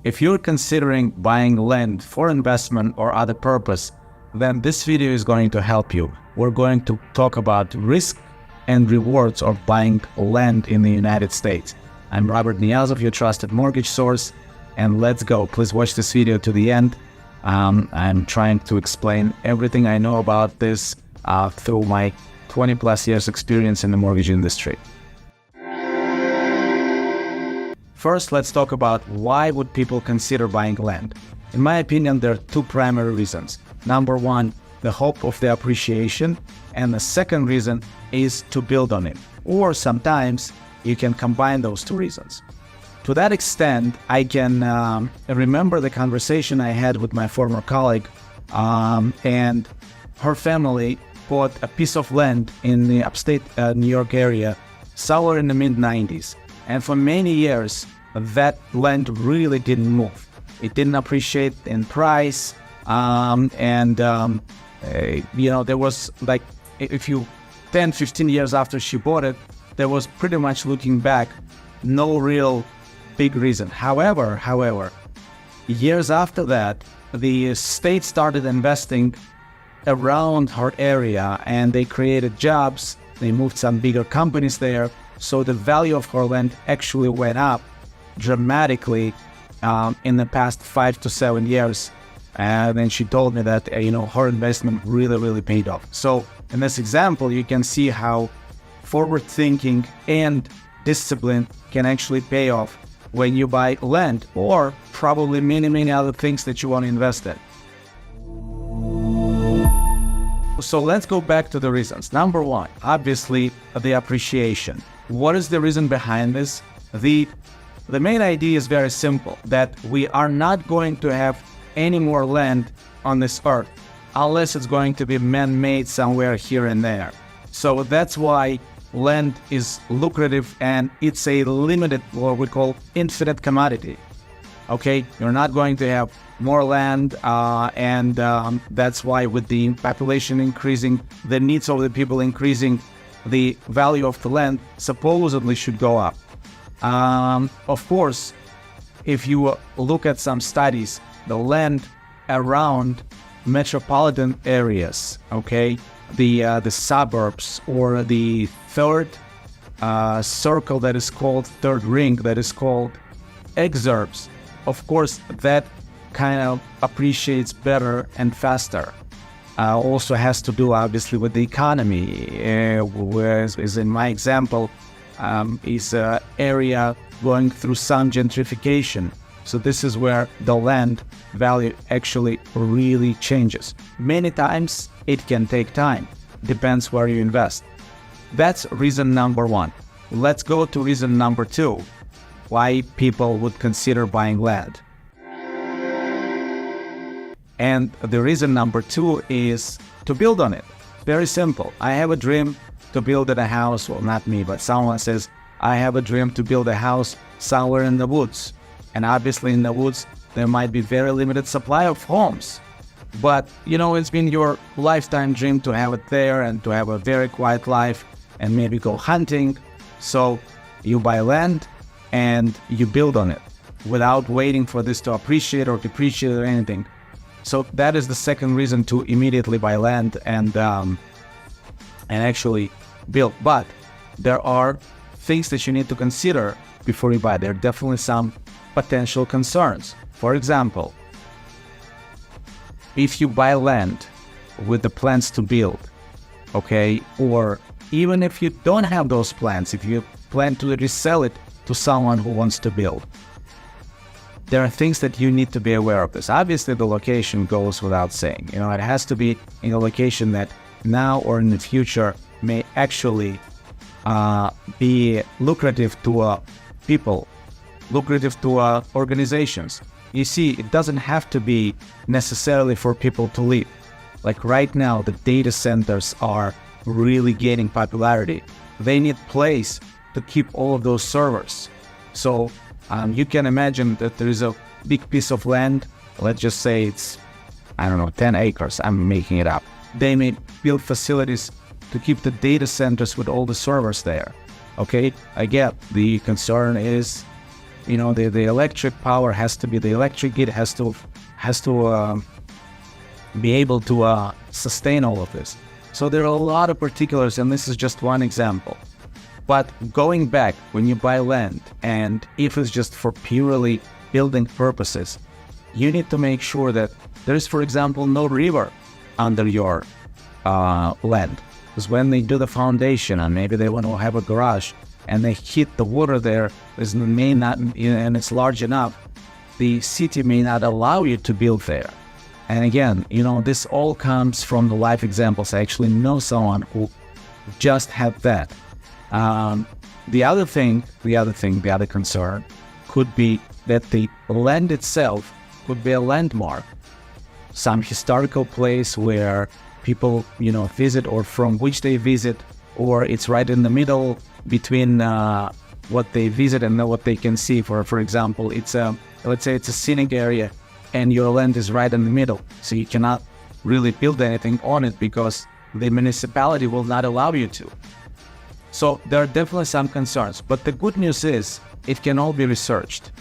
If you're considering buying land for investment or other purpose, then this video is going to help you. We're going to talk about risk and rewards of buying land in the United States. I'm Robert Niazov, your trusted mortgage source, and let's go. Please watch this video to the end. I'm trying to explain everything I know about this through my 20 plus years experience in the mortgage industry. First, let's talk about why would people consider buying land. In my opinion, there are two primary reasons. Number one, the hope of the appreciation, and the second reason is to build on it. Or sometimes you can combine those two reasons. To that extent, I can remember the conversation I had with my former colleague, and her family bought a piece of land in the upstate New York area somewhere in the mid-90s. And for many years, that land really didn't move. It didn't appreciate in price. There was like, if you 10, 15 years after she bought it, there was pretty much, looking back, no real big reason. However, years after that, the state started investing around her area and they created jobs. They moved some bigger companies there. So the value of her land actually went up dramatically in the past 5 to 7 years. And then she told me that, her investment really paid off. So in this example, you can see how forward thinking and discipline can actually pay off when you buy land, or probably many other things that you want to invest in. So let's go back to the reasons. Number one, obviously the appreciation. What is the reason behind this? The main idea is very simple, that we are not going to have any more land on this earth unless it's going to be man-made somewhere here and there. So that's why land is lucrative, and it's a limited, what we call infinite commodity. Okay, you're not going to have more land, and that's why with the population increasing, the needs of the people increasing, the value of the land supposedly should go up. Of course, if you look at some studies, the land around metropolitan areas, okay, the suburbs, or the third circle that is called third ring, that is called exurbs, of course, that kind of appreciates better and faster. Also has to do obviously with the economy, whereas in my example is an area going through some gentrification. So this is where the land value actually really changes. Many times it can take time, depends where you invest. That's reason number one. Let's go to reason number two, why people would consider buying land. And the reason number two is to build on it. Very simple. I have a dream to build a house. Well, not me, but someone says, I have a dream to build a house somewhere in the woods. And obviously in the woods, there might be very limited supply of homes. But, it's been your lifetime dream to have it there and to have a very quiet life and maybe go hunting. So you buy land and you build on it without waiting for this to appreciate or depreciate or anything. So that is the second reason to immediately buy land and actually build. But there are things that you need to consider before you buy. There are definitely some potential concerns. For example, if you buy land with the plans to build, okay, or even if you don't have those plans, if you plan to resell it to someone who wants to build, there are things that you need to be aware of this. Obviously, the location goes without saying. It has to be in a location that now or in the future may actually be lucrative to people, lucrative to organizations. You see, it doesn't have to be necessarily for people to live. Like right now, the data centers are really gaining popularity. They need place to keep all of those servers. So you can imagine that there is a big piece of land, let's just say it's, 10 acres, I'm making it up. They may build facilities to keep the data centers with all the servers there. Okay, I get the concern is the electric power has to be, the electric grid has to be able to sustain all of this. So there are a lot of particulars, and this is just one example. But going back, when you buy land, and if it's just for purely building purposes, you need to make sure that there's, for example, no river under your land. Because when they do the foundation, and maybe they want to have a garage, and they hit the water there, may not, and it's large enough, the city may not allow you to build there. And again, this all comes from the life examples. I actually know someone who just had that. The other concern could be that the land itself could be a landmark, some historical place where people, visit, or from which they visit, or it's right in the middle between what they visit and what they can see. For example, let's say it's a scenic area, and your land is right in the middle, so you cannot really build anything on it because the municipality will not allow you to. So there are definitely some concerns, but the good news is it can all be researched.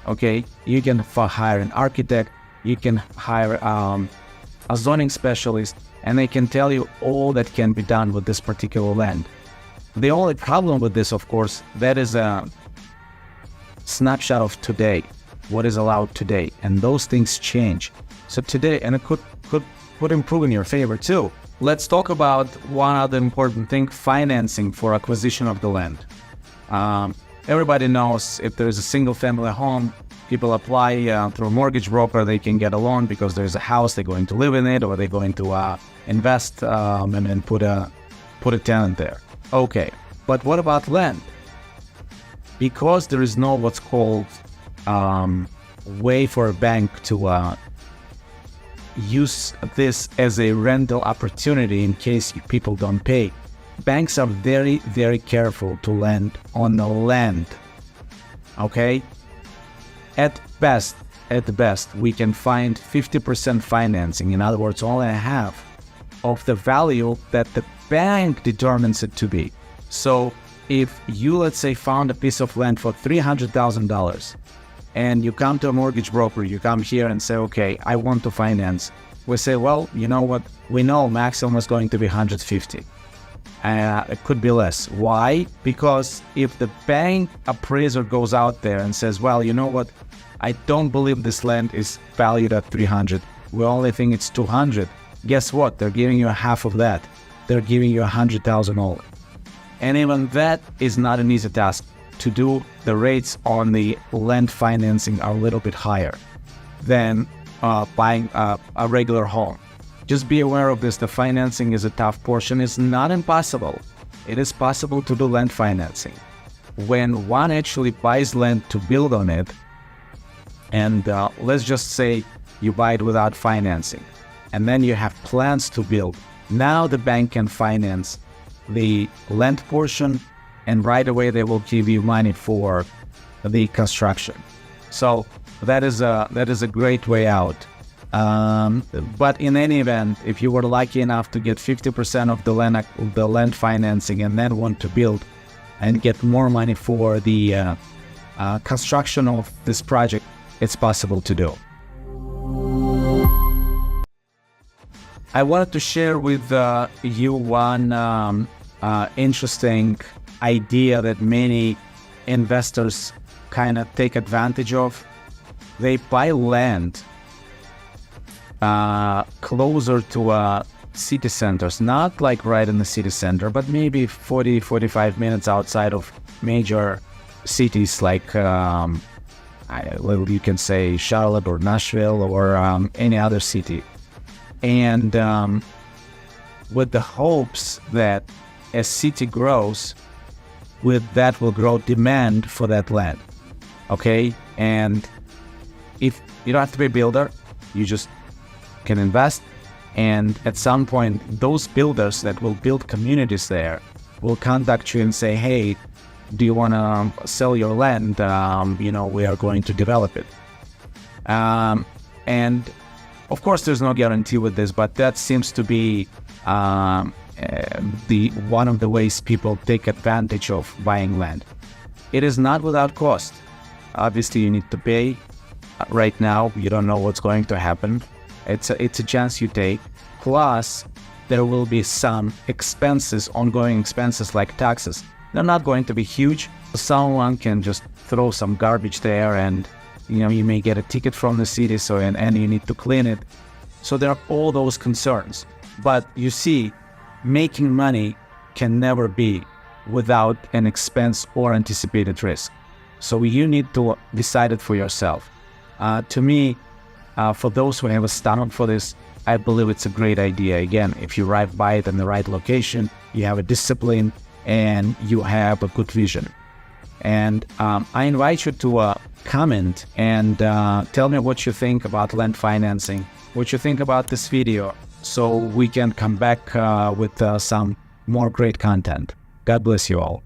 Okay, you can hire an architect, you can hire a zoning specialist, and they can tell you all that can be done with this particular land. The only problem with this, of course, that is a snapshot of today, what is allowed today, and those things change. So today, and it could improve in your favor too. Let's talk about one other important thing: financing for acquisition of the land. Everybody knows if there is a single-family home, people apply through a mortgage broker, they can get a loan because there's a house, they're going to live in it, or they're going to invest and put a tenant there. Okay, but what about land? Because there is no what's called way for a bank to use this as a rental opportunity in case people don't pay. Banks are very, very careful to lend on the land. Okay? At best, we can find 50% financing. In other words, only half of the value that the bank determines it to be. So if you, let's say, found a piece of land for $300,000 and you come to a mortgage broker, you come here and say, okay, I want to finance. We say, well, you know what? We know maximum is going to be 150. It could be less. Why? Because if the bank appraiser goes out there and says, well, you know what? I don't believe this land is valued at 300. We only think it's 200. Guess what? They're giving you half of that. They're giving you 100,000 all. And even that is not an easy task to do. The rates on the land financing are a little bit higher than buying a regular home. Just be aware of this. The financing is a tough portion. It's not impossible. It is possible to do land financing. When one actually buys land to build on it, and let's just say you buy it without financing, and then you have plans to build, now the bank can finance the land portion, and right away they will give you money for the construction. So that is a great way out. But in any event, if you were lucky enough to get 50% of the land financing and then want to build and get more money for the construction of this project, it's possible to do. I wanted to share with you one interesting idea that many investors kind of take advantage of. They buy land closer to city centers, not like right in the city center, but maybe 40-45 minutes outside of major cities like you can say Charlotte or Nashville or any other city. And with the hopes that as city grows, with that will grow demand for that land. Okay? And if you don't have to be a builder, you just can invest, and at some point those builders that will build communities there will contact you and say, hey, do you want to sell your land? We are going to develop it. And of course there's no guarantee with this, but that seems to be the one of the ways people take advantage of buying land. It is not without cost. Obviously, you need to pay. Right now, you don't know what's going to happen. It's a chance you take. Plus, there will be some expenses, ongoing expenses like taxes. They're not going to be huge. Someone can just throw some garbage there, and you may get a ticket from the city, and you need to clean it. So there are all those concerns. But you see, making money can never be without an expense or anticipated risk. So you need to decide it for yourself. To me, for those who have a stomach for this, I believe it's a great idea. Again, if you buy it in the right location, you have a discipline, and you have a good vision. And I invite you to comment and tell me what you think about land financing, what you think about this video, so we can come back with some more great content. God bless you all.